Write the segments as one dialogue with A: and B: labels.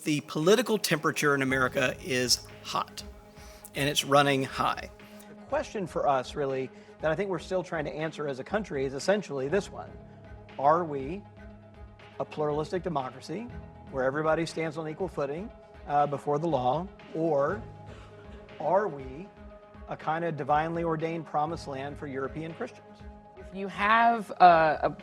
A: The political temperature in America is hot, and it's running high. The question for us, really, that I think we're still trying to answer as a country is essentially this one. Are we a pluralistic democracy where everybody stands on equal footing before the law, or are we a kind of divinely ordained promised land for European Christians?
B: If you have a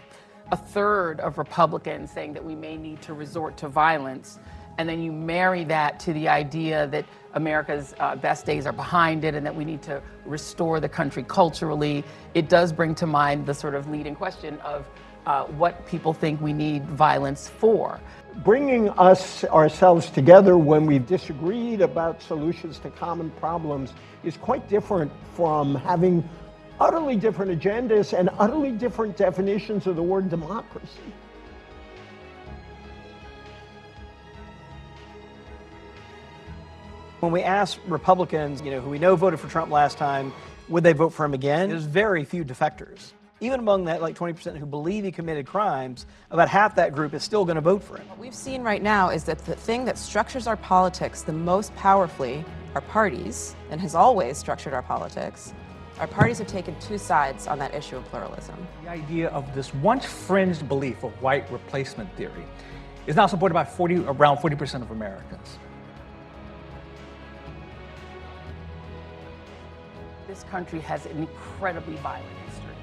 B: third of Republicans saying that we may need to resort to violence, and then you marry that to the idea that America's best days are behind it and that we need to restore the country culturally, it does bring to mind the sort of leading question of what people think we need violence for.
C: Bringing ourselves together when we've disagreed about solutions to common problems is quite different from having utterly different agendas and utterly different definitions of the word democracy.
A: When we ask Republicans, who we know voted for Trump last time, would they vote for him again? There's very few defectors. Even among that 20% who believe he committed crimes, about half that group is still going to vote for him.
D: What we've seen right now is that the thing that structures our politics the most powerfully are parties, and has always structured our politics. Our parties have taken two sides on that issue of pluralism.
E: The idea of this once fringed belief of white replacement theory is now supported by around 40% of Americans.
B: This country has an incredibly violent history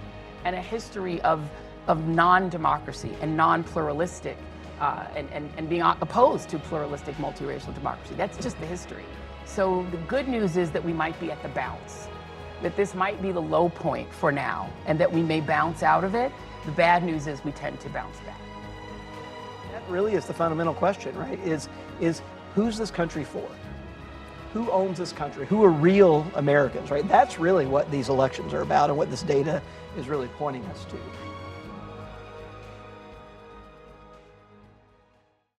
B: and a history of non-democracy and non-pluralistic and being opposed to pluralistic multiracial democracy. That's just the history. So the good news is that we might be at the bounce, that this might be the low point for now and that we may bounce out of it. The bad news is we tend to bounce back.
A: That really is the fundamental question, right? Is who's this country for? Who owns this country? Who are real Americans, right? That's really what these elections are about and what this data is really pointing us to.